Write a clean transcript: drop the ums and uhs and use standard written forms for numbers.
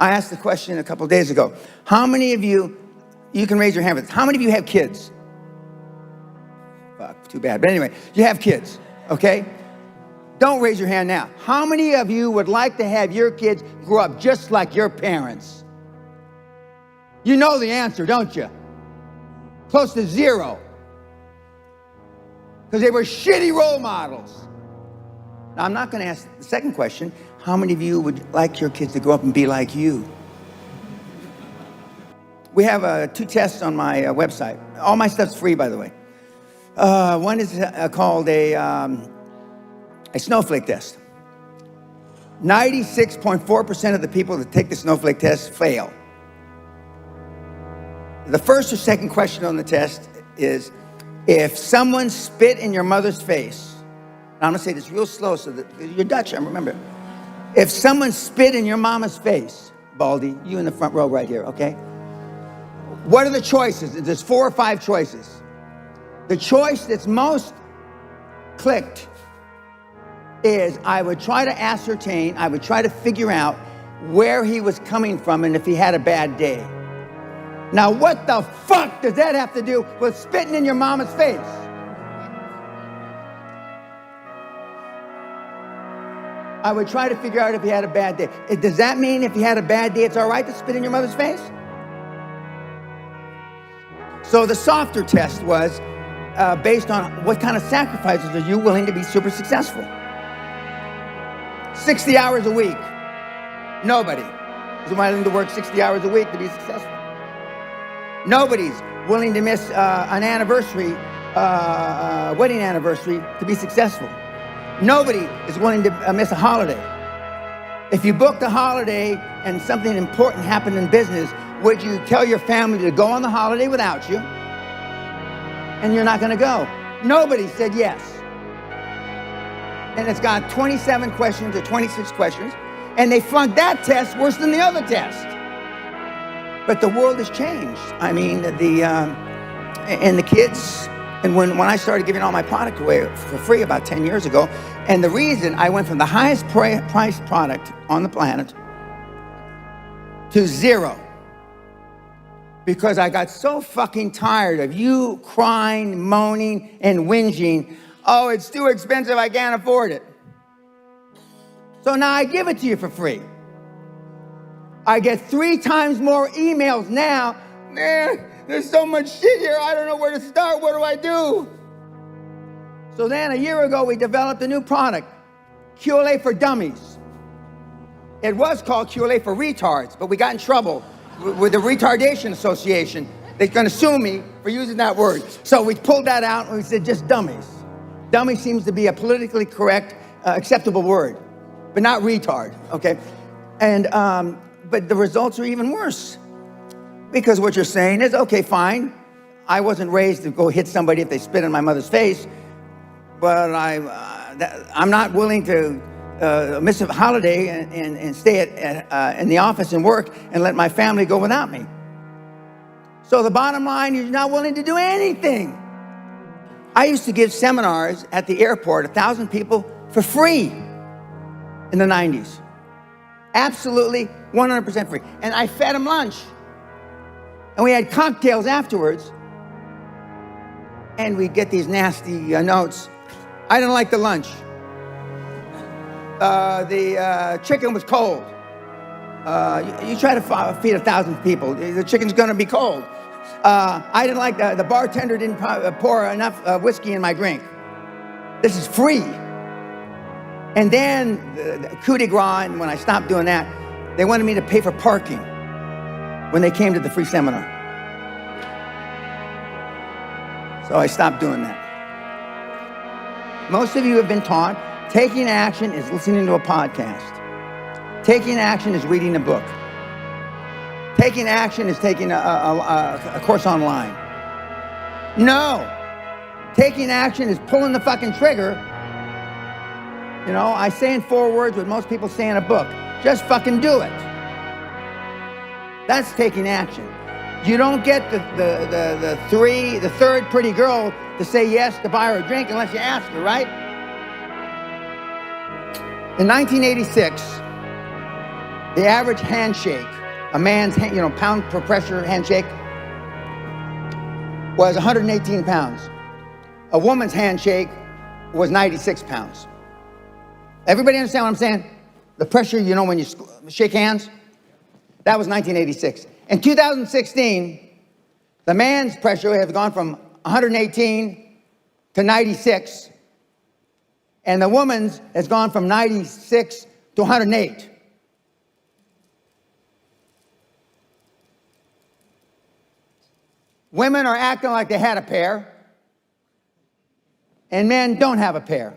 I asked the question a couple days ago. How many of you can raise your hand with this. How many of you have kids? Fuck, too bad. But anyway, you have kids, okay? Don't raise your hand now. How many of you would like to have your kids grow up just like your parents? You know the answer, don't you? Close to zero. Because they were shitty role models. Now, I'm not going to ask the second question. How many of you would like your kids to grow up and be like you? We have 2 tests on my website. All my stuff's free, by the way. One is called a snowflake test. 96.4% of the people that take the snowflake test fail. The first or second question on the test is, if someone spit in your mother's face, now I'm going to say this real slow so that you're Dutch, I remember. If someone spit in your mama's face, Baldy, you in the front row right here, okay? What are the choices? There's 4 or 5 choices. The choice that's most clicked is I would try to figure out where he was coming from and if he had a bad day. Now, what the fuck does that have to do with spitting in your mama's face? I would try to figure out if he had a bad day. Does that mean if he had a bad day, it's all right to spit in your mother's face? So the softer test was based on what kind of sacrifices are you willing to be super successful? 60 hours a week. Nobody is willing to work 60 hours a week to be successful. Nobody's willing to miss an anniversary, wedding anniversary to be successful. Nobody is willing to miss a holiday. If you booked a holiday and something important happened in business, would you tell your family to go on the holiday without you? And you're not going to go. Nobody said yes. And it's got 27 questions or 26 questions, and they flunked that test worse than the other test. But the world has changed. I mean, the kids, and when I started giving all my product away for free about 10 years ago, and the reason I went from the highest priced product on the planet to 0, because I got so fucking tired of you crying, moaning, and whinging. Oh, it's too expensive, I can't afford it. So now I give it to you for free. I get 3 times more emails now. Man, there's so much shit here, I don't know where to start, what do I do? So then a year ago, we developed a new product, QLA for Dummies. It was called QLA for Retards, but we got in trouble with the Retardation Association. They're gonna sue me for using that word. So we pulled that out and we said just dummies. Dummy seems to be a politically correct, acceptable word, but not retard, okay? And, but the results are even worse. Because what you're saying is, okay, fine. I wasn't raised to go hit somebody if they spit in my mother's face, but I'm not willing to miss a holiday and stay in the office and work and let my family go without me. So the bottom line, you're not willing to do anything. I used to give seminars at the airport, 1,000 people, for free in the 90s. Absolutely 100% free. And I fed them lunch. And we had cocktails afterwards. And we'd get these nasty notes. I didn't like the lunch. The chicken was cold. You try to feed 1,000 people, the chicken's gonna be cold. I didn't like the bartender didn't pour enough whiskey in my drink. This is free. And then the coup de grace, and when I stopped doing that, they wanted me to pay for parking when they came to the free seminar. So I stopped doing that. Most of you have been taught taking action is listening to a podcast. Taking action is reading a book. Taking action is taking a course online. No. Taking action is pulling the fucking trigger. You know, I say in 4 words what most people say in a book. Just fucking do it. That's taking action. You don't get the third pretty girl to say yes to buy her a drink unless you ask her, right? In 1986, The average handshake, a man's pound per pressure handshake, was 118 pounds. A woman's handshake was 96 pounds. Everybody understand what I'm saying? The pressure, when you shake hands, that was 1986. In 2016, the man's pressure has gone from 118 to 96, and the woman's has gone from 96 to 108. Women are acting like they had a pair, and men don't have a pair.